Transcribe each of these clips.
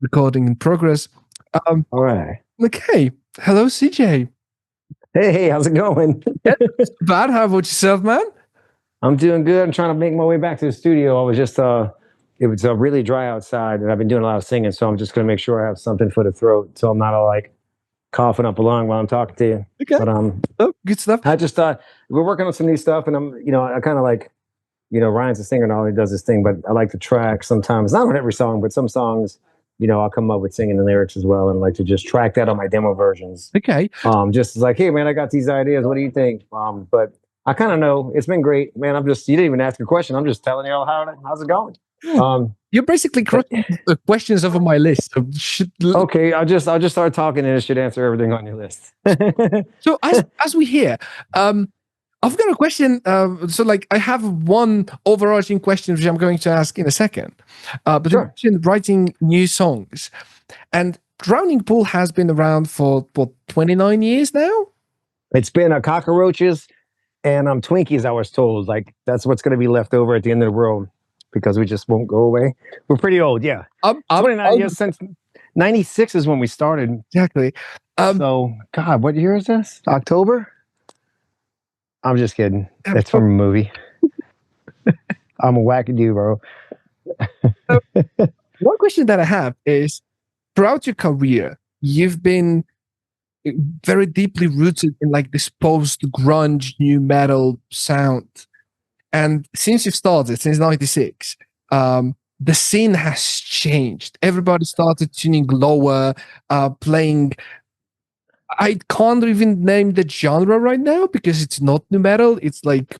Recording in progress. All right. Okay. Hello, CJ. Hey, how's it going? Yeah, not bad. How about yourself, man? I'm doing good. I'm trying to make my way back to the studio. I was just it was really dry outside, and I've been doing a lot of singing, so I'm just gonna make sure I have something for the throat, so I'm not all like coughing up a lung while I'm talking to you. Okay. But Oh, good stuff. I just thought we're working on some new stuff, and I kind of like, Ryan's a singer and all he does his thing, but I like to track sometimes, not on every song, but some songs, I'll come up with singing the lyrics as well, and I like to just track that on my demo versions. Okay. Just like, hey man, I got these ideas. What do you think? But I kind of know it's been great, man. You didn't even ask a question. I'm just telling you all how's it going. You're basically crossing the questions over my list. Okay, I'll just start talking, and it should answer everything on your list. So as we hear, I've got a question. So like I have one overarching question which I'm going to ask in a second. But Sure. you mentioned writing new songs, and Drowning Pool has been around for what 29 years now. It's been cockroaches and Twinkies. I was told like that's what's going to be left over at the end of the world because we just won't go away. We're pretty old, yeah. 29 years since 96 is when we started. Exactly. So, God, what year is this? October? I'm just kidding. It's from a movie. I'm a wackadoo, bro. One question that I have is, throughout your career, you've been very deeply rooted in like this post-grunge new metal sound. And since you've started, since 96, the scene has changed. Everybody started tuning lower, playing. I can't even name the genre right now because it's not new metal. It's like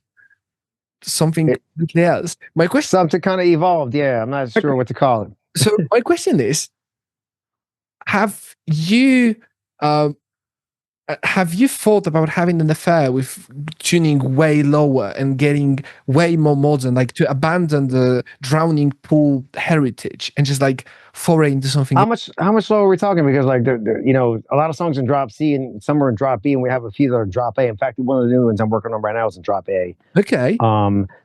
something else. My question, something kind of evolved. Yeah, I'm not sure what to call it. So my question is: Have you thought about having an affair with tuning way lower and getting way more modern, like to abandon the Drowning Pool heritage and just like foray into something? How much lower are we talking? Because like a lot of songs in drop C and some are in drop B, and we have a few that are drop A. In fact, one of the new ones I'm working on right now is in drop A. Okay.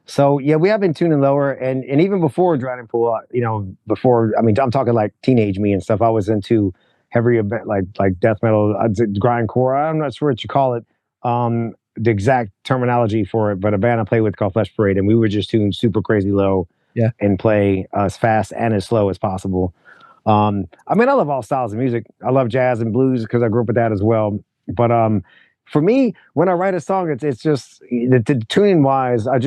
So yeah, we have been tuning lower, and even before Drowning Pool, I'm talking like teenage me and stuff. I was into heavy like death metal, grindcore. I'm not sure what you call it, the exact terminology for it, but a band I play with called Flesh Parade, and we were just tuned super crazy low, and play as fast and as slow as possible. I love all styles of music. I love jazz and blues because I grew up with that as well. But for me, when I write a song, it's just the tuning wise. I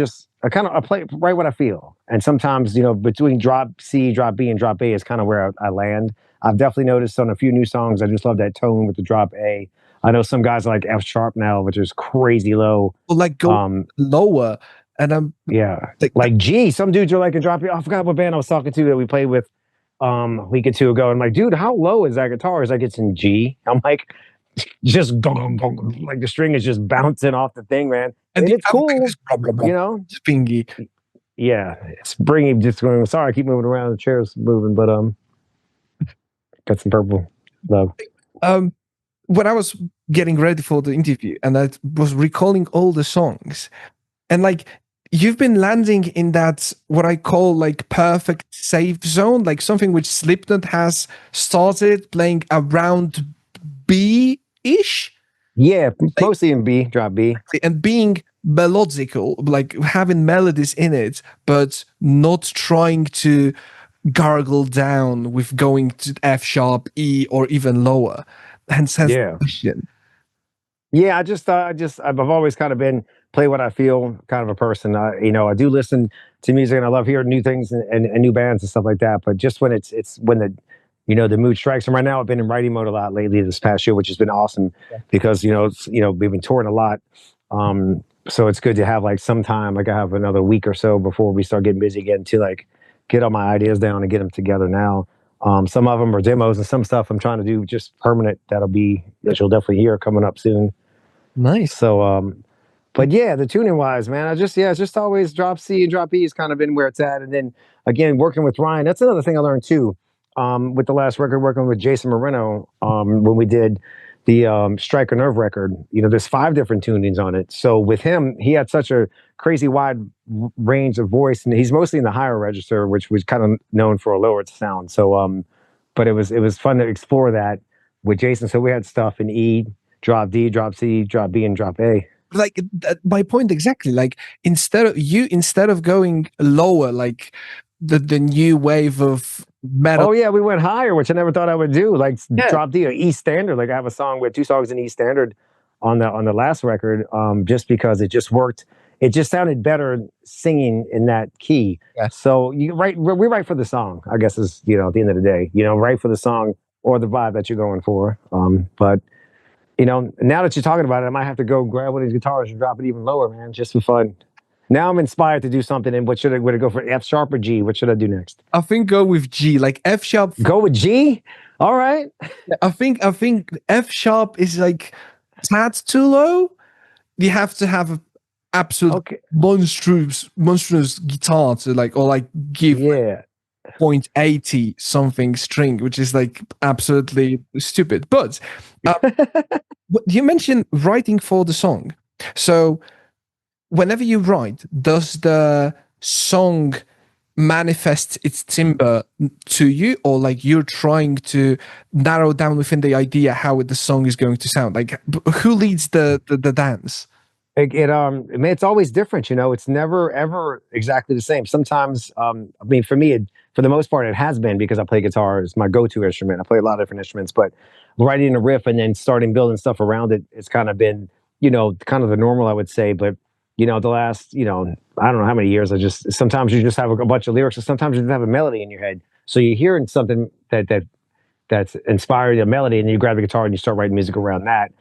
play right what I feel, and sometimes between drop C, drop B, and drop A is kind of where I land. I've definitely noticed on a few new songs, I just love that tone with the drop A. I know some guys like F sharp now, which is crazy low. Well, like go lower, and like G. Some dudes are like a drop. I forgot what band I was talking to that we played with a week or two ago. I'm like, dude, how low is that guitar? It's like it's in G. I'm like, just like the string is just bouncing off the thing, man. And it's cool, spingy. Yeah, it's bringing just going. Sorry, I keep moving around. The chair's moving, but got some purple love. When I was getting ready for the interview and I was recalling all the songs, and like you've been landing in that what I call like perfect safe zone, like something which Slipknot has started playing around B-ish. Yeah, mostly in B, drop B. And being melodical, like having melodies in it, but not trying to gargle down with going to F sharp, E, or even lower. Hence the question. Yeah, I've always kind of been play what I feel kind of a person. I do listen to music and I love hearing new things and new bands and stuff like that. But just when it's when the mood strikes. And right now I've been in writing mode a lot lately this past year, which has been awesome because we've been touring a lot. So it's good to have like some time. Like I have another week or so before we start getting busy again to like get all my ideas down and get them together now. Some of them are demos and some stuff I'm trying to do just permanent. That you'll definitely hear coming up soon. Nice. So, but yeah, the tuning wise, man, it's just always drop C and drop E has kind of been where it's at. And then again, working with Ryan, that's another thing I learned too. With the last record, working with Jason Moreno, when we did the Striker Nerve record, there's 5 different tunings on it. So with him, he had such a crazy wide range of voice, and he's mostly in the higher register, which was kind of known for a lower sound. So but it was fun to explore that with Jason. So we had stuff in E, drop D, drop C, drop B, and drop A. Like my point exactly. Like instead of going lower, like the new wave of metal. Oh yeah, we went higher, which I never thought I would do. Like Yeah. drop D or E standard. Like I have a song with 2 songs in E standard on the last record, just because it just worked. It just sounded better singing in that key. Yeah. So we write for the song, I guess, is, at the end of the day, write for the song or the vibe that you're going for. But now that you're talking about it, I might have to go grab one of these guitars and drop it even lower, man, just for fun. Now I'm inspired to do something. And would I go for F sharp or G? What should I do next? I think go with G, like F sharp. Go with G? All right. I think F sharp is like tad too low. You have to have an absolute monstrous guitar to give 0.80 something string, which is like absolutely stupid. But you mentioned writing for the song. So whenever you write, does the song manifest its timbre to you, or like you're trying to narrow down within the idea how the song is going to sound? Like who leads the dance? It's always different, it's never ever exactly the same. Sometimes, for me, for the most part, it has been, because I play guitar. It's my go-to instrument. I play a lot of different instruments, but writing a riff and then starting building stuff around it, it's kind of been, kind of the normal, I would say. But, the last, I don't know how many years, sometimes you just have a bunch of lyrics, and sometimes you just have a melody in your head. So you're hearing something that's inspired a melody, and then you grab the guitar and you start writing music around that.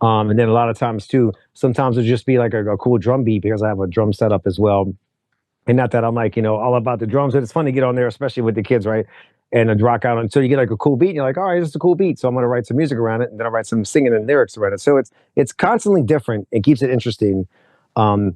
And then a lot of times too, sometimes it'll just be like a cool drum beat, because I have a drum setup as well. And not that I'm like, all about the drums, but it's fun to get on there, especially with the kids, right? And rock out until you get like a cool beat, and you're like, all right, this is a cool beat. So I'm going to write some music around it, and then I'll write some singing and lyrics around it. So it's constantly different. It keeps it interesting. But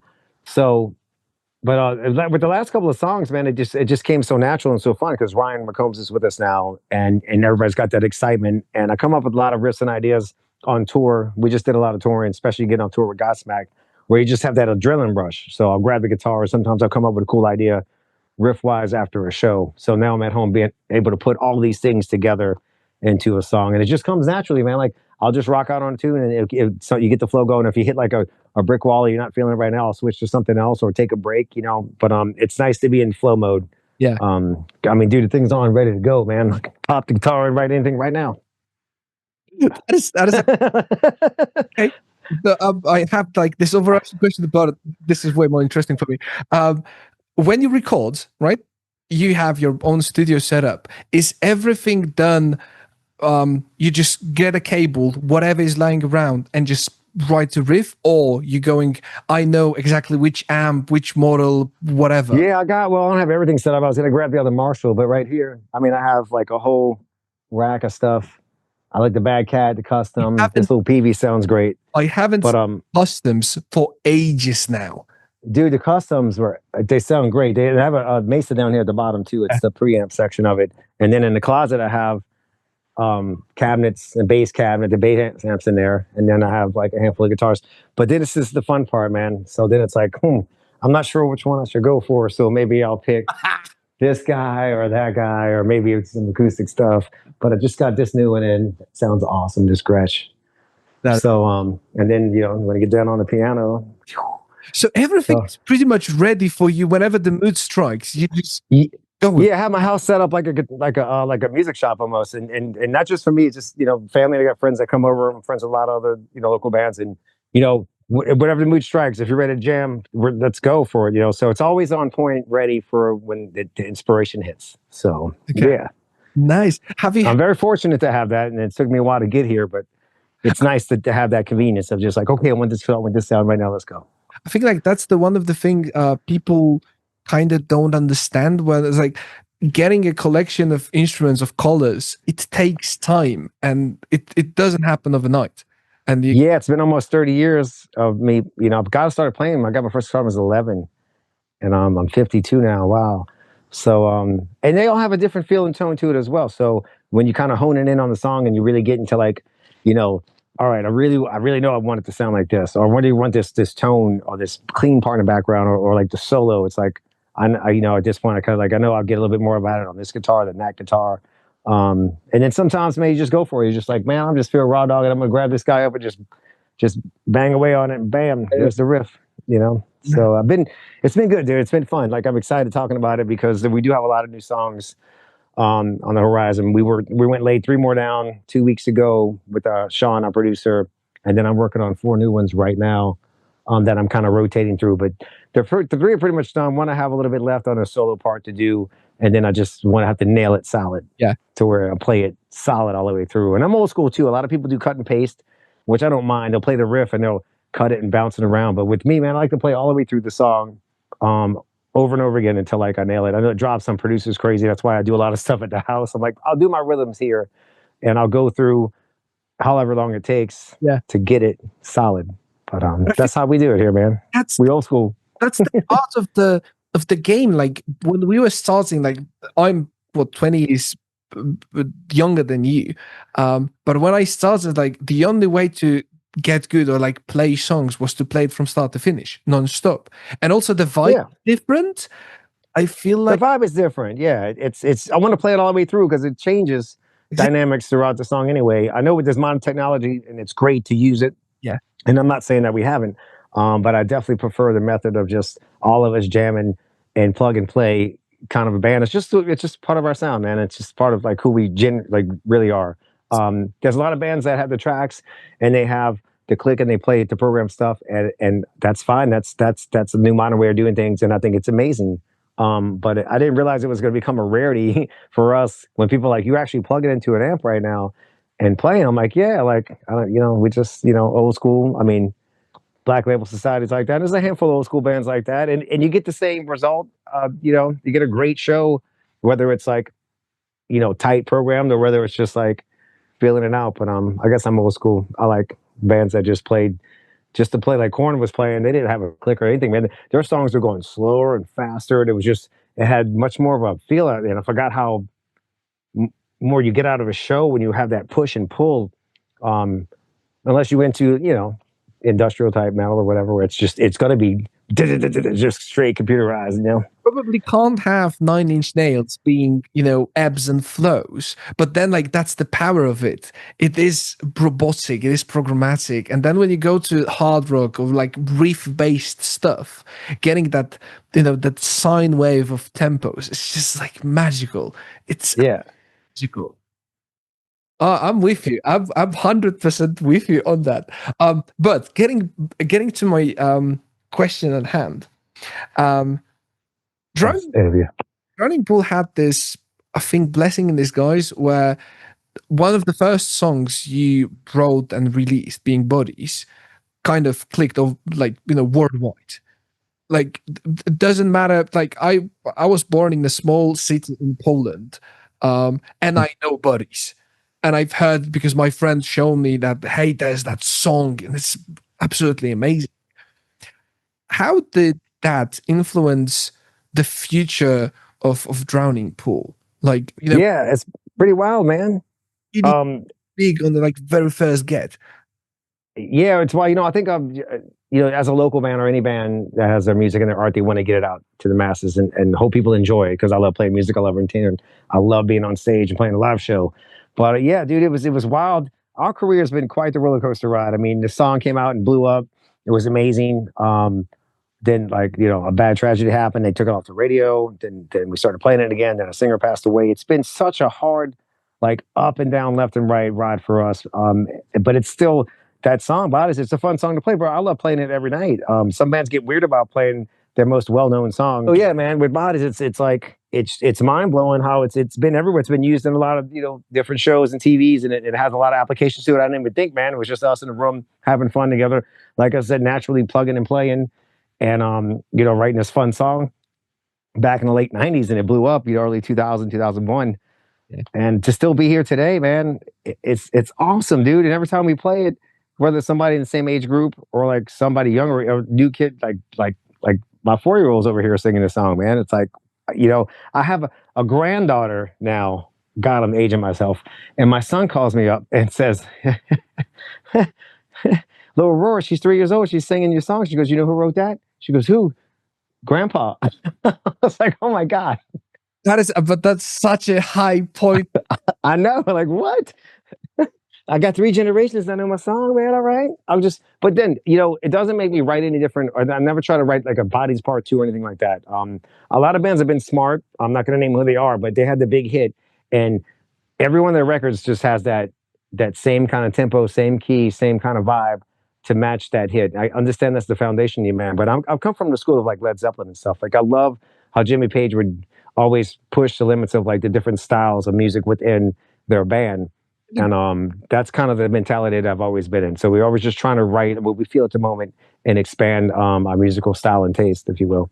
with the last couple of songs, man, it just came so natural and so fun, because Ryan McCombs is with us now, and everybody's got that excitement. And I come up with a lot of riffs and ideas on tour. We just did a lot of touring, especially getting on tour with Godsmack, where you just have that adrenaline rush. So I'll grab the guitar, or sometimes I'll come up with a cool idea riff-wise after a show. So now I'm at home being able to put all these things together into a song, and it just comes naturally, man. Like I'll just rock out on a tune, and so you get the flow going. If you hit like a brick wall, or you're not feeling it right now, I'll switch to something else or take a break, But it's nice to be in flow mode. Yeah. Dude, the thing's on, ready to go, man. Like, pop the guitar and write anything right now. That is okay. So, I have like this overarching question about it. This is way more interesting for me. When you record, right, you have your own studio setup. Is everything done? You just get a cable, whatever is lying around, and just write a riff, or you going, I know exactly which amp, which model, whatever? Yeah, I don't have everything set up. I was going to grab the other Marshall, but right here, I have like a whole rack of stuff. I like the Bad Cat, the custom. This little PV sounds great. I haven't customs for ages now. Dude, the customs they sound great. They have a Mesa down here at the bottom too. It's the preamp section of it. And then in the closet, I have cabinets, and bass cabinet, the bass amps in there. And then I have like a handful of guitars. But then this is the fun part, man. So then it's like, I'm not sure which one I should go for. So maybe I'll pick this guy or that guy, or maybe it's some acoustic stuff. But I just got this new one in. It sounds awesome, this Grasz. So, and then, when I get down on the piano. So everything's pretty much ready for you whenever the mood strikes. You just go. Yeah, I have my house set up like a music shop almost, and not just for me. It's just family. I got friends that come over. I'm friends with a lot of other local bands, and whatever the mood strikes. If you're ready to jam, let's go for it. So it's always on point, ready for when the inspiration hits. So yeah, nice. I'm very fortunate to have that, and it took me a while to get here, but it's nice to have that convenience of just like, okay, I want this feel, I want this sound right now. Let's go. I think like that's the one of the things people kind of don't understand, where it's like getting a collection of instruments of colors, it takes time, and it doesn't happen overnight. And it's been almost 30 years of me. I've got to start playing. I got my first guitar when I was 11, and I'm 52 now. Wow. So and they all have a different feel and tone to it as well. So when you kind of hone it in on the song, and you really get into like, all right, I really know I want it to sound like this, or what do you want this tone or this clean part in the background, or like the solo. It's like I at this point I kind of like, I know I'll get a little bit more about it on this guitar than that guitar. And then sometimes, man, you just go for it. You're just like, man, I'm just feeling raw dog, and I'm gonna grab this guy up and just bang away on it, and bam, there's the riff. You know. So it's been good, dude. It's been fun. Like I'm excited talking about it because we do have a lot of new songs on the horizon. We went laid 3 more down 2 weeks ago with Sean, our producer, and then I'm working on 4 new ones right now that I'm kind of rotating through. But the 3 are pretty much done. One I have a little bit left on a solo part to do, and then I just want to have to nail it solid. Yeah. To where I play it solid all the way through. And I'm old school too. A lot of people do cut and paste, which I don't mind. They'll play the riff and they'll cut it and bounce it around. But with me, man, I like to play all the way through the song. Over and over again until like I nail it. I know it drives some producers crazy. That's why I do a lot of stuff at the house. I'm like, I'll do my rhythms here and I'll go through however long it takes to get it solid. But that's how we do it here, man. We old school. That's the part of the game. Like when we were starting, like I'm 20 years younger than you. But when I started, like the only way to get good or like play songs was to play it from start to finish non-stop, and also the vibe is different. I feel like the vibe is different. Yeah, it's I want to play it all the way through because it changes dynamics throughout the song anyway. I know with this modern technology and it's great to use it, and I'm not saying that we haven't, but I definitely prefer the method of just all of us jamming and plug and play kind of a band. It's just part of our sound, man. It's just part of like who we really are. There's a lot of bands that have the tracks and they have the click and they play the program stuff, and that's fine. That's a new modern way of doing things, and I think it's amazing. But I didn't realize it was going to become a rarity for us when people are like, you actually plug it into an amp right now and play. I'm like, yeah, like I don't, we just old school. I mean, Black Label Societies like that. There's a handful of old school bands like that, and you get the same result. You get a great show, whether it's like tight programmed or whether it's just like feeling it out. But I guess I'm old school. I like bands that just played just to play like Korn was playing. They didn't have a click or anything, man. Their songs were going slower and faster. And it had much more of a feel out. And I forgot how more you get out of a show when you have that push and pull. Unless you went to, industrial type metal or whatever, where it's going to be just straight computerized, Probably can't have 9 Inch Nails being, ebbs and flows, but then like that's the power of it. It is robotic, it is programmatic, and then when you go to hard rock or like riff-based stuff, getting that, that sine wave of tempos, it's just like magical. It's magical. I'm with you. I'm 100% with you on that. But getting to my question at hand. Drowning Pool had this, I think, blessing in disguise, where one of the first songs you wrote and released, being Bodies, kind of clicked of worldwide. Like it doesn't matter. Like I was born in a small city in Poland, and I know Bodies. And I've heard because my friends show me that, hey, there's that song and it's absolutely amazing. How did that influence the future of Drowning Pool? Like, yeah, it's pretty wild, man. Big on the very first get. Yeah, it's why I think of as a local band or any band that has their music and their art, they want to get it out to the masses and hope people enjoy it because I love playing music, I love entertainment, I love being on stage and playing a live show. But yeah, dude, it was wild. Our career has been quite the roller coaster ride. I mean, the song came out and blew up. It was amazing. Then a bad tragedy happened. They took it off the radio. Then we started playing it again. Then a singer passed away. It's been such a hard, up and down, left and right ride for us. But it's still that song, Bodies. It's a fun song to play, bro. I love playing it every night. Some bands get weird about playing their most well-known song. Oh yeah, man. With Bodies, it's mind-blowing how it's been everywhere. It's been used in a lot of different shows and TVs, and it has a lot of applications to it. I didn't even think, man. It was just us in the room having fun together. Like I said, naturally plugging and playing, and writing this fun song back in the late '90s, and it blew up. Early 2000, 2001, and to still be here today, man, it's awesome, dude. And every time we play it, whether it's somebody in the same age group or somebody younger or new kid, like my 4-year-old's over here singing this song, man. It's like, I have a granddaughter now. God, I'm aging myself. And my son calls me up and says, little Aurora, she's 3 years old. She's singing your song. She goes, you know who wrote that? She goes, who? Grandpa. I was like, oh my God. but that's such a high point. I know, like what? I got three generations that know my song, man. All right. But then, it doesn't make me write any different, or I never try to write like a Bodies Part Two or anything like that. A lot of bands have been smart. I'm not going to name who they are, but they had the big hit, and every one of their records just has that same kind of tempo, same key, same kind of vibe to match that hit. I understand that's the foundation, you man, but I've come from the school of like Led Zeppelin and stuff. Like I love how Jimmy Page would always push the limits of like the different styles of music within their band. And that's kind of the mentality that I've always been in. So we're always just trying to write what we feel at the moment and expand our musical style and taste, if you will.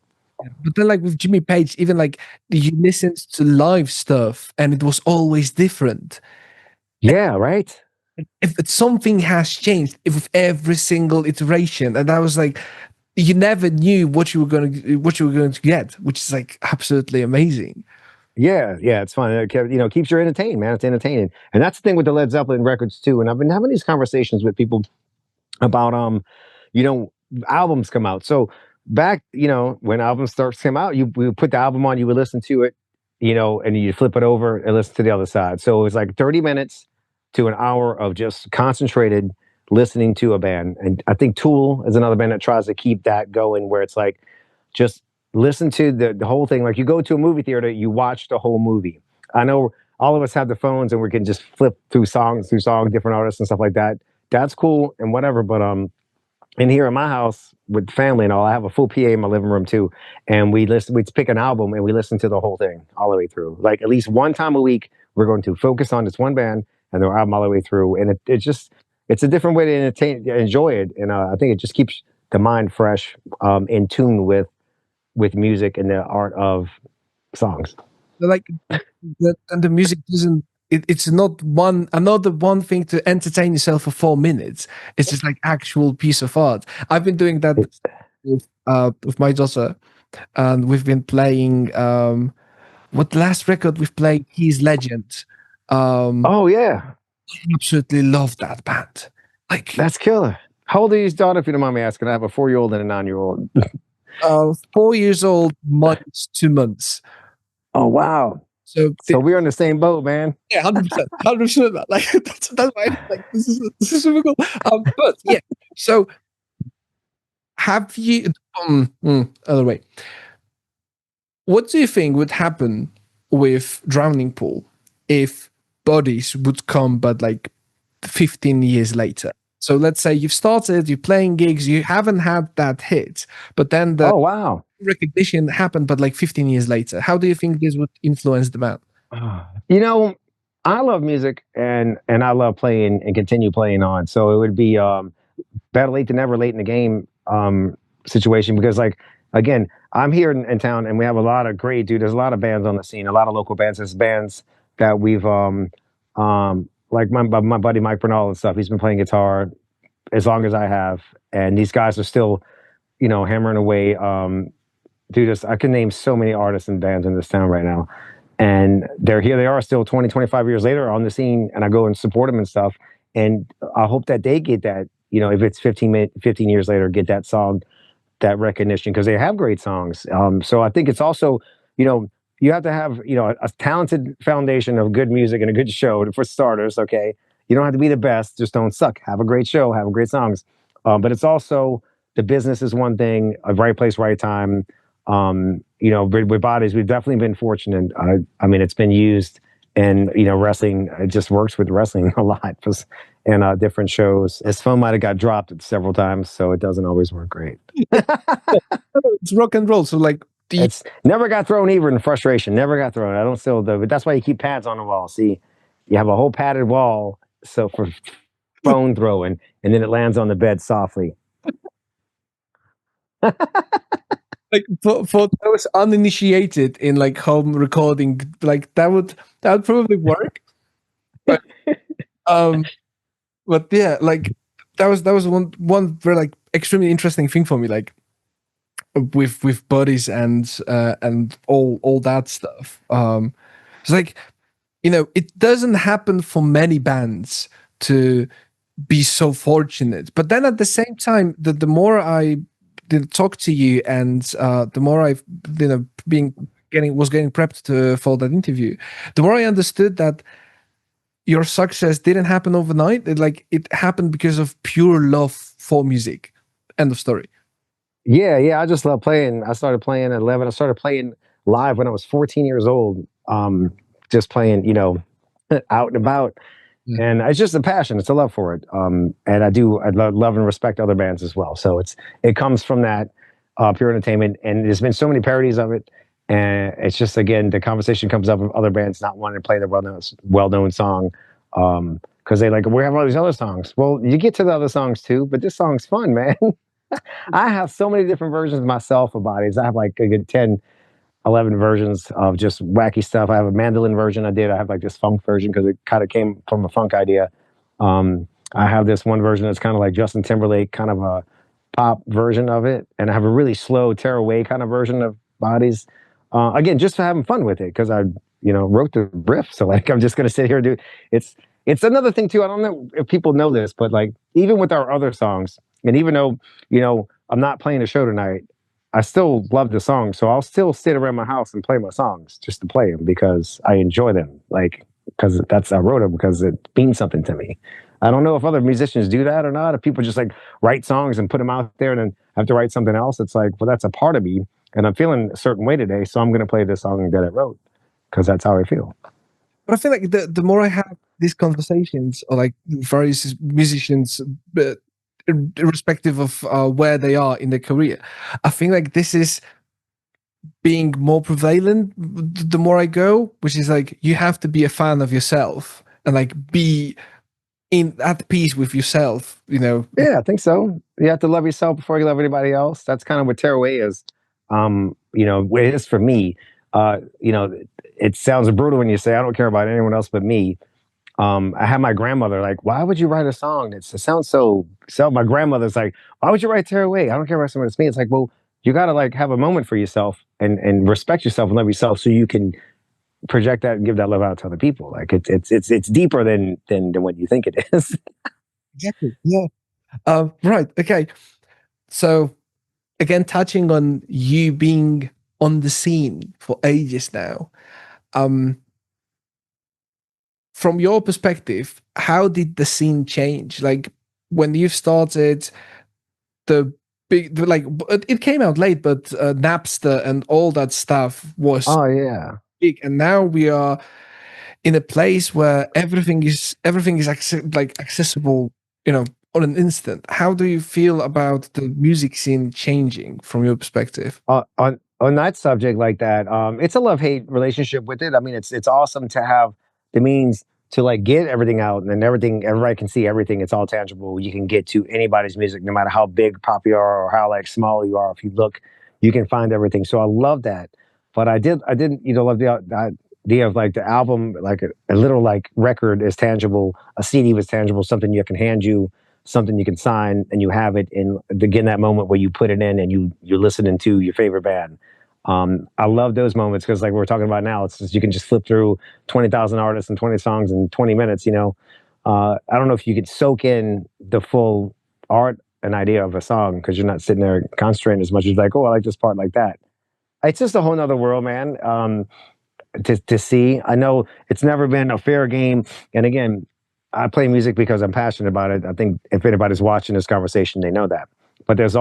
But then, like with Jimmy Page, even like you listened to live stuff, and it was always different. Yeah, right. If something has changed with every single iteration, and I was like, you never knew what you were going to get, which is like absolutely amazing. Yeah, it's fun. It keeps you entertained, man. It's entertaining, and that's the thing with the Led Zeppelin records too. And I've been having these conversations with people about albums come out. So back, when albums starts come out, we would put the album on, you would listen to it, and you flip it over and listen to the other side. So it was like 30 minutes to an hour of just concentrated listening to a band. And I think Tool is another band that tries to keep that going, where it's like just listen to the whole thing. Like you go to a movie theater, you watch the whole movie. I know all of us have the phones and we can just flip through songs, different artists and stuff like that. That's cool and whatever. But in here in my house with family and all, I have a full PA in my living room too. And we'd pick an album and we listen to the whole thing all the way through. Like at least one time a week, we're going to focus on this one band and their album all the way through. And it's a different way to enjoy it. And I think it just keeps the mind fresh, in tune with music and the art of songs. Like and the music doesn't. It's not another one thing to entertain yourself for 4 minutes. It's just like actual piece of art. I've been doing that with my daughter, and we've been playing. What last record we've played? He's Legend. Oh yeah, I absolutely love that band. Like that's killer. How old is your daughter, if you don't mind me asking? I have a 4-year-old and a 9-year-old. 4 years old, 2 months. Oh wow! So we're on the same boat, man. Yeah, 100%, 100%. Like that's why like this is super cool. But yeah, so have you? Other way. What do you think would happen with Drowning Pool if Bodies would come, but like 15 years later? So let's say you've started, you're playing gigs, you haven't had that hit, but then the recognition happened, but like 15 years later. How do you think this would influence the band? I love music and I love playing and continue playing on. So it would be better late than never, late in the game situation, because like, again, I'm here in town and we have a lot of there's a lot of bands on the scene, a lot of local bands. There's bands that we've like my buddy Mike Bernal and stuff. He's been playing guitar as long as I have, and these guys are still, hammering away. Dude, I can name so many artists and bands in this town right now, and they're here. They are still 20, 25 years later on the scene, and I go and support them and stuff. And I hope that they get that, if it's 15 years later, get that song, that recognition, because they have great songs. So I think it's also, you have to have, a talented foundation of good music and a good show for starters. Okay. You don't have to be the best, just don't suck. Have a great show, have great songs. But it's also, the business is one thing, a right place, right time. With Bodies, we've definitely been fortunate. I mean, it's been used in, wrestling. It just works with wrestling a lot and different shows. His phone might have got dropped several times, so it doesn't always work great. It's rock and roll. So like, it's never got thrown either in frustration. Never got thrown. I don't still do, but that's why you keep pads on the wall. See, you have a whole padded wall, so for phone throwing, and then it lands on the bed softly. Like for those uninitiated in like home recording, like that would probably work. But but yeah, like that was one very like extremely interesting thing for me, like with Bodies and all that stuff. It's like, it doesn't happen for many bands to be so fortunate. But then at the same time, the more I talk to you and the more I've getting prepped for that interview, the more I understood that your success didn't happen overnight. It happened because of pure love for music. End of story. Yeah. I just love playing. I started playing at 11. I started playing live when I was 14 years old. Just playing, out and about. Yeah. And it's just a passion. It's a love for it. And I love and respect other bands as well. So it comes from that pure entertainment. And there's been so many parodies of it. And it's just, again, the conversation comes up of other bands not wanting to play the well-known song. Because they we have all these other songs. Well, you get to the other songs too, but this song's fun, man. I have so many different versions myself of bodies. I have like a good 10, 11 versions of just wacky stuff. I have a mandolin version I did. I have like this funk version because it kind of came from a funk idea. I have this one version that's kind of like Justin Timberlake, kind of a pop version of it. And I have a really slow tear away kind of version of bodies. Again, just for having fun with it because I, wrote the riff. So I'm just going to sit here and do it. It's another thing too. I don't know if people know this, but even with our other songs, and even though, I'm not playing a show tonight, I still love the song. So I'll still sit around my house and play my songs just to play them because I enjoy them. Because I wrote them because it means something to me. I don't know if other musicians do that or not. If people just write songs and put them out there and then have to write something else, it's well, that's a part of me. And I'm feeling a certain way today. So I'm going to play this song that I wrote because that's how I feel. But I feel like the more I have these conversations or various musicians, but irrespective of where they are in their career, I think this is being more prevalent the more I go, which is you have to be a fan of yourself and be at peace with yourself, Yeah, I think so. You have to love yourself before you love anybody else. That's kind of what tearaway is. What it is for me. It sounds brutal when you say I don't care about anyone else but me. I had my grandmother why would you write a song that sounds so? My grandmother's why would you write "Tear Away"? I don't care about someone else. Me, it's well, you got to have a moment for yourself and respect yourself and love yourself so you can project that and give that love out to other people. It's deeper than what you think it is. Exactly. Yeah. Right. Okay. So again, touching on you being on the scene for ages now. From your perspective, how did the scene change? When you started, the big it came out late, but Napster and all that stuff was Yeah, big, and now we are in a place where everything is accessible, on an instant. How do you feel about the music scene changing from your perspective? on that subject like that, it's a love-hate relationship with it. I mean, it's awesome to have the means to get everything out and then everybody can see everything. It's all tangible. You can get to anybody's music, no matter how big pop you are or how small you are. If you look, you can find everything. So I love that. But I didn't, love the idea of the album, a little record is tangible. A CD was tangible, something you can hand you, something you can sign, and you have it in again that moment where you put it in and you're listening to your favorite band. I love those moments because we're talking about now, it's just, you can just flip through 20,000 artists and 20 songs in 20 minutes. I don't know if you could soak in the full art and idea of a song because you're not sitting there concentrating as much as oh, I like this part like that. It's just a whole nother world, man. To see, I know it's never been a fair game. And again, I play music because I'm passionate about it. I think if anybody's watching this conversation, they know that. But there's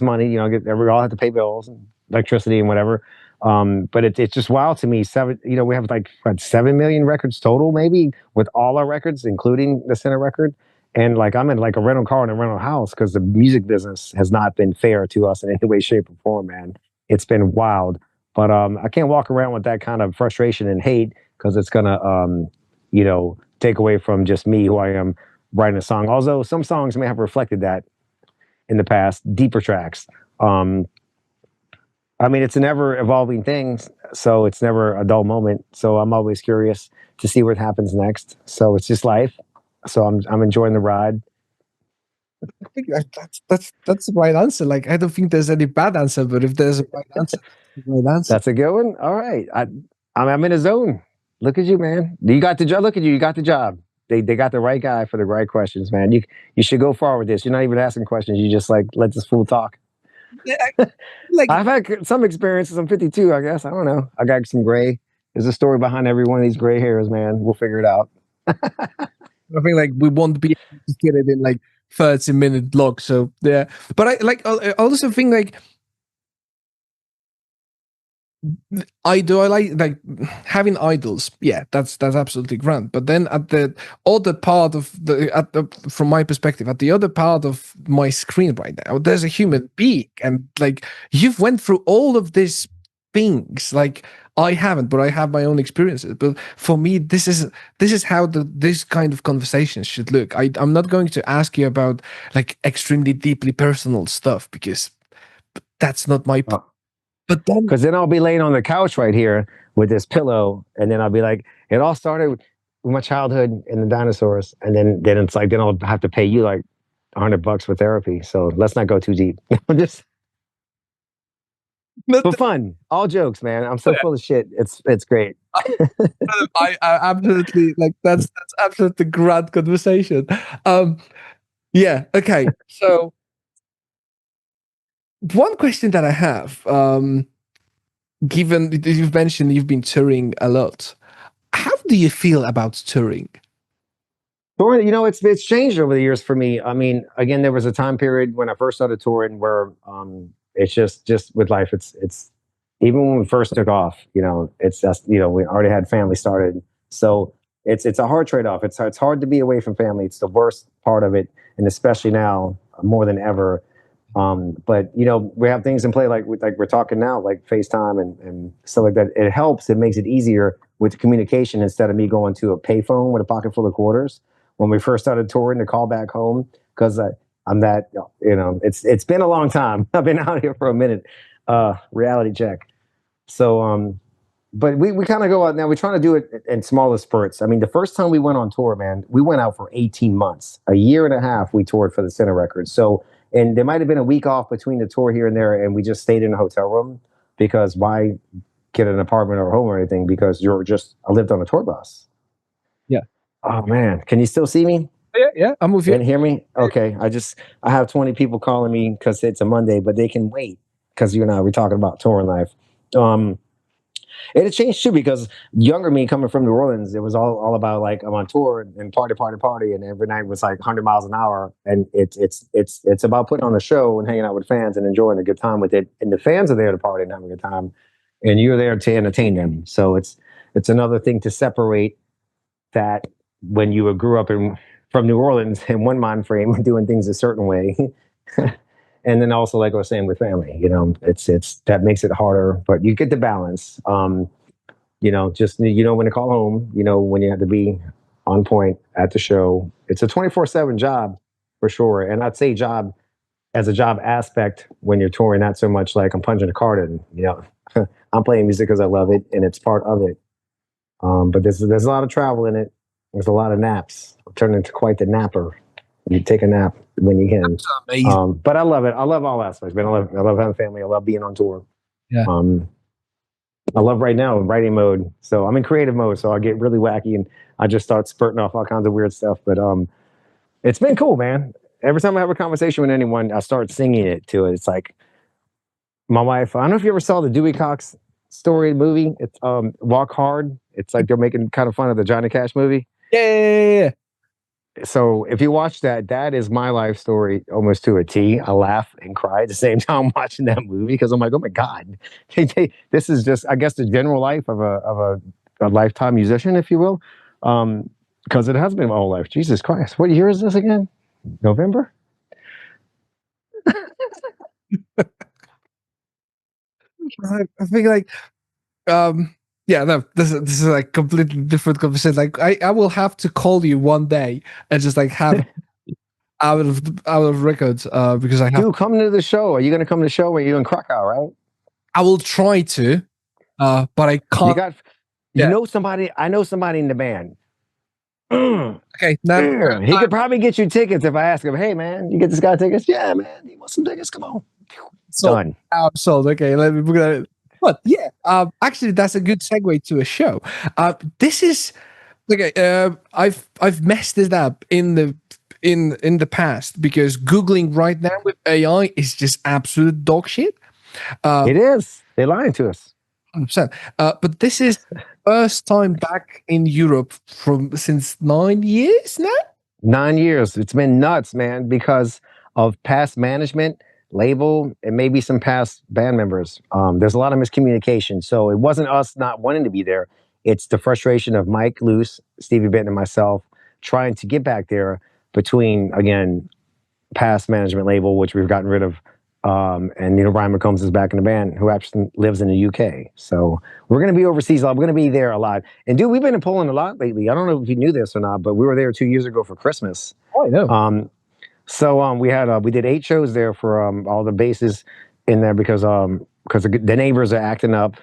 money. We all have to pay bills and electricity and whatever. But it's just wild to me. We have 7 million records total, maybe with all our records, including the center record. And I'm in a rental car and a rental house because the music business has not been fair to us in any way, shape, or form, man. It's been wild. But I can't walk around with that kind of frustration and hate because it's gonna take away from just me, who I am, writing a song. Although some songs may have reflected that in the past, deeper tracks. I mean, it's an ever evolving thing, so it's never a dull moment. So I'm always curious to see what happens next. So it's just life. So I'm enjoying the ride. I think that's the right answer. I don't think there's any bad answer, but if there's a right answer, it's the right answer. That's a good one. All right, I'm in a zone. Look at you, man. You got the job. Look at you. You got the job. They got the right guy for the right questions, man. You should go far with this. You're not even asking questions. You just let this fool talk. Yeah, like I've had some experiences. I'm 52, I guess. I don't know. I got some gray. There's a story behind every one of these gray hairs, man. We'll figure it out. I think like we won't be able to get it in like 30-minute vlog. So yeah, but I also think like I like having idols. Yeah, that's absolutely grand. But then at the other part of from my perspective, at the other part of my screen right now, there's a human being, and like you've went through all of these things. Like I haven't, but I have my own experiences. But for me, this is how this kind of conversations should look. I'm not going to ask you about like extremely deeply personal stuff because that's not my. Oh, But then because then I'll be laying on the couch right here with this pillow, and then I'll be like, it all started with my childhood and the dinosaurs, and then it's like then I'll have to pay you like $100 for therapy. So let's not go too deep. Just not for fun, all jokes, man. I'm so full of shit. It's great. I absolutely like that's absolutely grand conversation. Yeah, okay. So one question that I have, given that you've mentioned you've been touring a lot, how do you feel about touring? Touring, it's changed over the years for me. I mean, again, there was a time period when I first started touring where it's just with life. It's even when we first took off, it's just we already had family started, so it's a hard trade off. It's hard to be away from family. It's the worst part of it, and especially now more than ever. But we have things in play like we're talking now, like FaceTime and stuff like that. It helps. It makes it easier with the communication instead of me going to a payphone with a pocket full of quarters. When we first started touring, to call back home because I'm that it's been a long time. I've been out here for a minute. Reality check. So but we kind of go out now. We're trying to do it in smaller spurts. I mean, the first time we went on tour, man, we went out for 18 months, a year and a half. We toured for the Center Records. So, and there might have been a week off between the tour here and there, and we just stayed in a hotel room because why get an apartment or a home or anything? Because I lived on a tour bus. Yeah. Oh man, can you still see me? Yeah, I'm with you. Can you hear me? Okay, I have 20 people calling me because it's a Monday, but they can wait because we're talking about touring life. And it changed too because younger me coming from New Orleans, it was all about like I'm on tour and party, and every night was like 100 miles an hour, and it's about putting on a show and hanging out with fans and enjoying a good time with it. And the fans are there to party and have a good time, and you're there to entertain them. So it's another thing to separate that when you grew up from New Orleans in one mind frame doing things a certain way. And then also, like I was saying, with family, it's that makes it harder, but you get the balance. Just when to call home, when you have to be on point at the show. It's a 24/7 job for sure, and I'd say job as a job aspect when you're touring, not so much like I'm punching a card in. I'm playing music because I love it, and it's part of it. But there's a lot of travel in it. There's a lot of naps. I'm turning into quite the napper. You take a nap when you can. But I love it. I love all aspects, man. I love having family. I love being on tour. Yeah. I love right now in writing mode. So I'm in creative mode. So I get really wacky and I just start spurting off all kinds of weird stuff. But it's been cool, man. Every time I have a conversation with anyone, I start singing it to it. It's like my wife. I don't know if you ever saw the Dewey Cox story movie. It's Walk Hard. It's like they're making kind of fun of the Johnny Cash movie. Yeah. So if you watch that is my life story almost to a T. I laugh and cry at the same time watching that movie because I'm like, oh my God, this is just, I guess, the general life of a lifetime musician, if you will. Because it has been my whole life. Jesus Christ. What year is this again? November? I think like yeah, no, this is like completely different conversation. Like I will have to call you one day and just like have out of records because I have. Dude, come to the show. Are you going to come to the show when you're in Krakow, right? I will try to, but I can't. Know somebody. I know somebody in the band. Okay, now he could probably get you tickets if I ask him. Hey, man, you get this guy tickets? Yeah, man, he wants some tickets. Come on. Done. Sold. Okay, let me book that. But yeah, actually, that's a good segue to a show. This is okay. I've messed it up in the in the past, because Googling right now with AI is just absolute dog shit. It is. They're lying to us. 100%. But this is first time back in Europe since 9 years now. 9 years. It's been nuts, man, because of past management, label, and maybe some past band members. There's a lot of miscommunication. So it wasn't us not wanting to be there. It's the frustration of Mike Luce, Stevie Benton, and myself trying to get back there between, again, past management label, which we've gotten rid of. And Brian McCombs is back in the band, who actually lives in the UK. So we're going to be overseas a lot. We're going to be there a lot. And dude, we've been in Poland a lot lately. I don't know if you knew this or not, but we were there 2 years ago for Christmas. Oh, I know. So we did 8 shows there for all the bases in there because the neighbors are acting up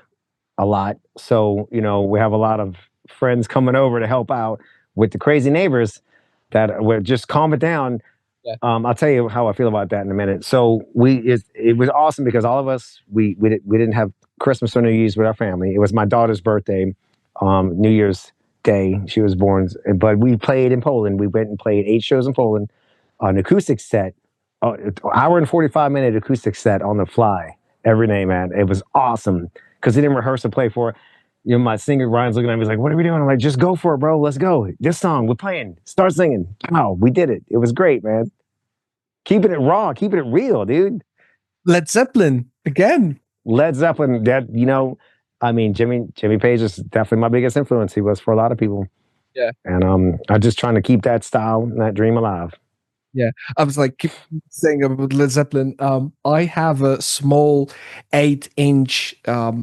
a lot. So we have a lot of friends coming over to help out with the crazy neighbors that would just calm it down. Yeah. I'll tell you how I feel about that in a minute. So it was awesome because all of us we didn't have Christmas or New Year's with our family. It was my daughter's birthday, New Year's Day. She was born, but we played in Poland. We went and played 8 shows in Poland, an acoustic set, hour and 45-minute acoustic set on the fly every day, man. It was awesome because they didn't rehearse or play for it. My singer Ryan's looking at me, he's like, "What are we doing?" I'm like, "Just go for it, bro. Let's go. This song, we're playing. Start singing." Wow, we did it. It was great, man. Keeping it raw, keeping it real, dude. Led Zeppelin again. Led Zeppelin, Jimmy Page is definitely my biggest influence. He was for a lot of people. Yeah. And I'm just trying to keep that style and that dream alive. Yeah, I was like saying about Led Zeppelin. I have a small 8-inch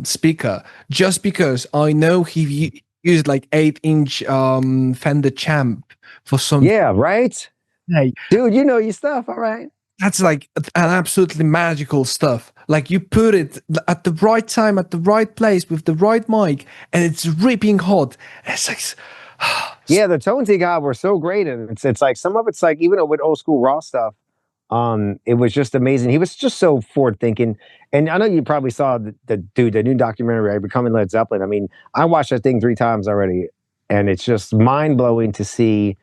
speaker just because I know he used like 8-inch Fender Champ for some. Yeah, right. Hey, dude, you know your stuff, all right. That's like an absolutely magical stuff. Like you put it at the right time, at the right place, with the right mic, and it's ripping hot. It's like. Yeah, the tones he got were so great, and it's like some of it's like even with old school raw stuff, it was just amazing. He was just so forward thinking, and I know you probably saw the new documentary, Becoming Led Zeppelin. I mean, I watched that thing 3 times already, and it's just mind blowing to see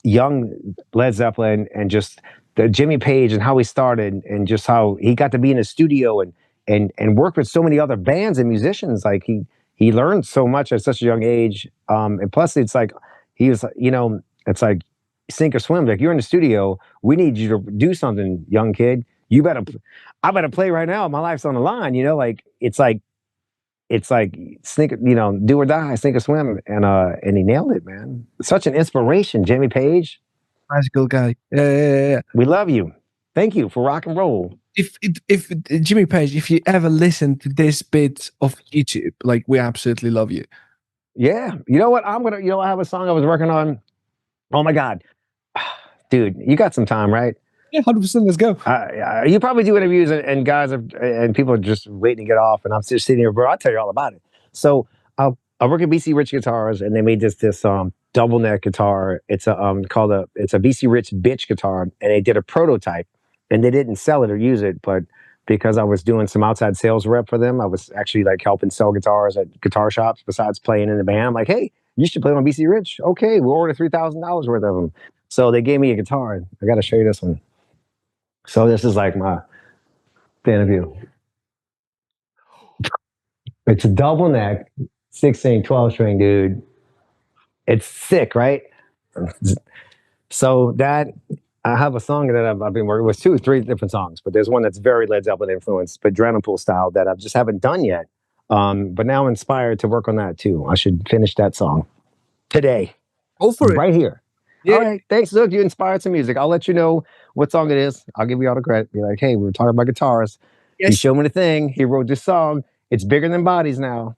young Led Zeppelin and just the Jimmy Page and how he started, and just how he got to be in a studio and work with so many other bands and musicians. Like he learned so much at such a young age. And plus it's like, he was, it's like sink or swim. Like, you're in the studio, we need you to do something, young kid. I better play right now. My life's on the line, like, it's like sink, do or die, sink or swim. And he nailed it, man. Such an inspiration, Jimmy Page. Magical guy. Yeah. We love you. Thank you for rock and roll. If Jimmy Page, if you ever listen to this bit of YouTube, like, we absolutely love you. Yeah. You know what? I have a song I was working on. Oh my God. Dude, you got some time, right? Yeah, 100%. Let's go. You probably do interviews and guys and people are just waiting to get off, and I'm just sitting here, bro. I'll tell you all about it. So I work at BC Rich Guitars, and they made this double neck guitar. It's a BC Rich bitch guitar, and they did a prototype, and they didn't sell it or use it, but because I was doing some outside sales rep for them, I was actually like helping sell guitars at guitar shops besides playing in the band. I'm like, hey, you should play on BC Rich. Okay, we'll order $3,000 worth of them. So they gave me a guitar. I got to show you this one. So this is like my fan of you. It's a double neck, 6-string, 12-string, dude. It's sick, right? So that, I have a song that I've been working with, 2 or 3 different songs, but there's one that's very Led Zeppelin influenced, but Adrenaline Pool style, that I just haven't done yet. But now I'm inspired to work on that too. I should finish that song today. Go for it. Right here. Yeah. All right. Thanks, Luke. You inspired some music. I'll let you know what song it is. I'll give you all the credit. Be like, hey, we were talking about guitars. Yes. He showed me the thing. He wrote this song. It's bigger than bodies now.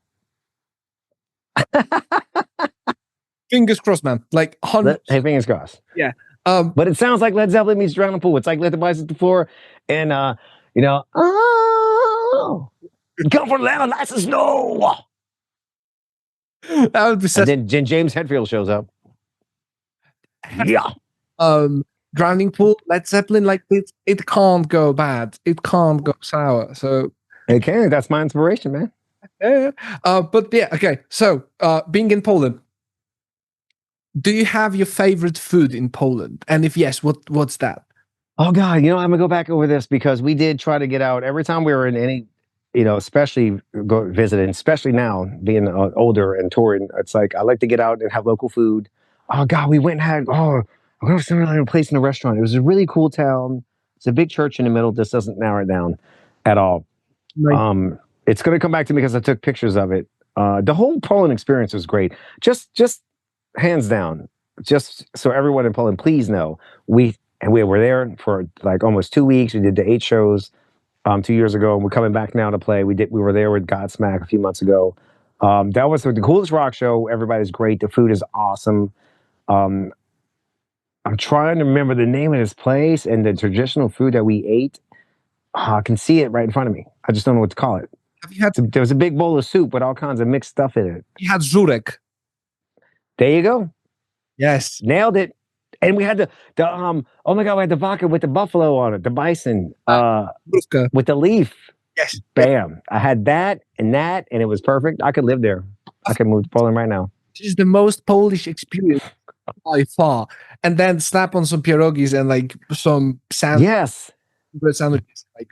Fingers crossed, man. Like 100. Hey, fingers crossed. Yeah. But it sounds like Led Zeppelin meets Drowning Pool. It's like Let the Bodies Hit the Floor, and oh, come for land, nice and snow. That would be such. And then James Hetfield shows up. Yeah. Drowning Pool, Led Zeppelin, like, it can't go bad. It can't go sour. So it can. That's my inspiration, man. Yeah. But yeah, okay. So being in Poland, Do you have your favorite food in Poland? And if yes, what's that? Oh God, I'm gonna go back over this because we did try to get out every time we were in any, especially go visiting, especially now being older and touring. It's like I like to get out and have local food. Oh God, we went and had we went to some place in a restaurant. It was a really cool town. It's a big church in the middle. This doesn't narrow it down at all. Like, It's gonna come back to me because I took pictures of it. The whole Poland experience was great. Just hands down. Just so everyone in Poland, please know we were there for like almost 2 weeks. We did the 8 shows 2 years ago, and we're coming back now to play. We were there with Godsmack a few months ago. That was the coolest rock show. Everybody's great. The food is awesome. Um, I'm trying to remember the name of this place and the traditional food that we ate. I can see it right in front of me. I just don't know what to call it. have you had There was a big bowl of soup with all kinds of mixed stuff in it. you had żurek? There you go. Yes. Nailed it. And we had the oh my God, we had the vodka with the buffalo on it, the bison, Brówka. with the leaf. Yes. Bam. I had that, and it was perfect. I could live there. I could move to Poland right now. This is the most Polish experience by far. And then slap on some pierogis and like some Yes. bread sandwiches. Like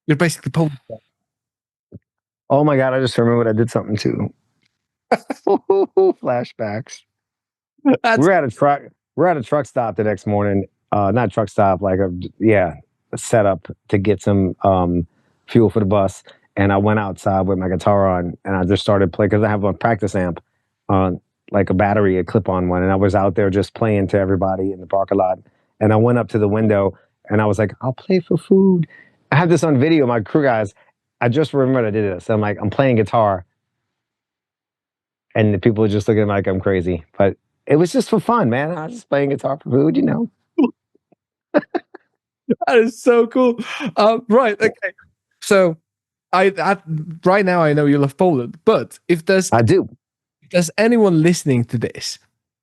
you're basically Polish. Oh my God, I just remembered I did something too. Flashbacks. We're at a truck stop the next morning. Not truck stop, like a setup to get some fuel for the bus. And I went outside with my guitar on, and I just started playing because I have a practice amp on, like a battery, a clip-on one, and I was out there just playing to everybody in the parking lot. And I went up to the window, and I was like, "I'll play for food." I have this on video. My crew guys, I just remembered I did this. I'm like, I'm playing guitar, and the people are just looking at me like I'm crazy, but it was just for fun, man. I was just playing guitar for food, That is so cool. Right. Okay. So I right now I know you love Poland, but if there's anyone listening to this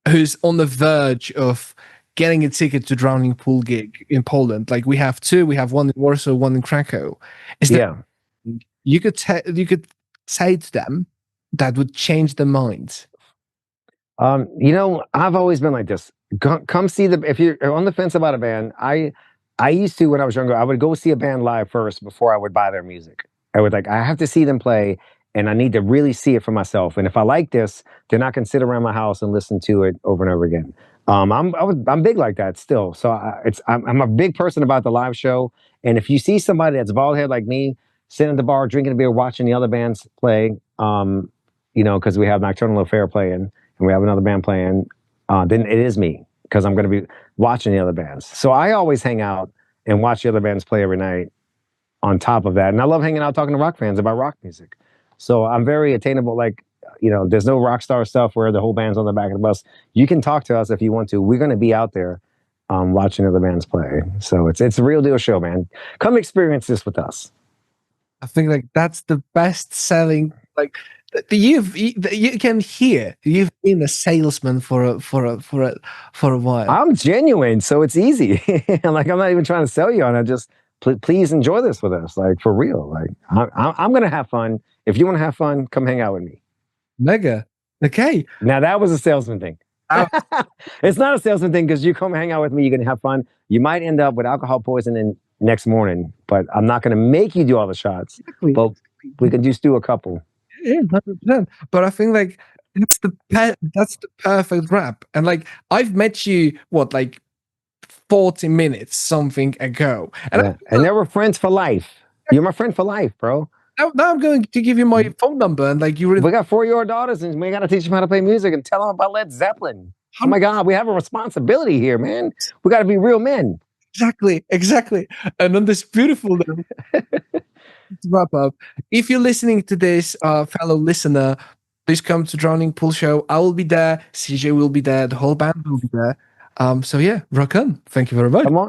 who's on the verge of getting a ticket to Drowning Pool gig in Poland, like we have two, we have one in Warsaw, one in Krakow. Is there you could say to them that would change their minds? I've always been like this. Come see if you're on the fence about a band. I used to, when I was younger, I would go see a band live first before I would buy their music. I have to see them play, and I need to really see it for myself. And if I like this, then I can sit around my house and listen to it over and over again. I'm big like that still. So I'm a big person about the live show. And if you see somebody that's bald head like me, sitting at the bar drinking a beer, watching the other bands play, because we have Nocturnal Affair playing and we have another band playing, then it is me, because I'm going to be watching the other bands. So I always hang out and watch the other bands play every night on top of that. And I love hanging out talking to rock fans about rock music. So I'm very attainable. Like, there's no rock star stuff where the whole band's on the back of the bus. You can talk to us if you want to. We're going to be out there watching other bands play. So it's a real deal show, man. Come experience this with us. I think like that's the best selling, like you can hear you've been a salesman for a while. I'm genuine, so it's easy. I'm not even trying to sell you on it. Just please enjoy this with us, like for real. Like I'm gonna have fun. If you want to have fun, come hang out with me. Mega. Okay. Now that was a salesman thing. It's not a salesman thing, because you come hang out with me, you're gonna have fun. You might end up with alcohol poisoning next morning, but I'm not gonna make you do all the shots. Exactly. But we can just do a couple. Yeah, 100%. But I think like that's the perfect wrap. And like I've met you like 40 minutes something ago, and they were friends for life. You're my friend for life, bro. Now I'm going to give you my phone number, and like we got 4-year-old daughters, and we got to teach them how to play music and tell them about Led Zeppelin. Oh my God, we have a responsibility here, man. We got to be real men. Exactly. And on this beautiful note, to wrap up, if you're listening to this, fellow listener, please come to Drowning Pool Show. I will be there. CJ will be there. The whole band will be there. So yeah, rock on. Thank you very much. Come on.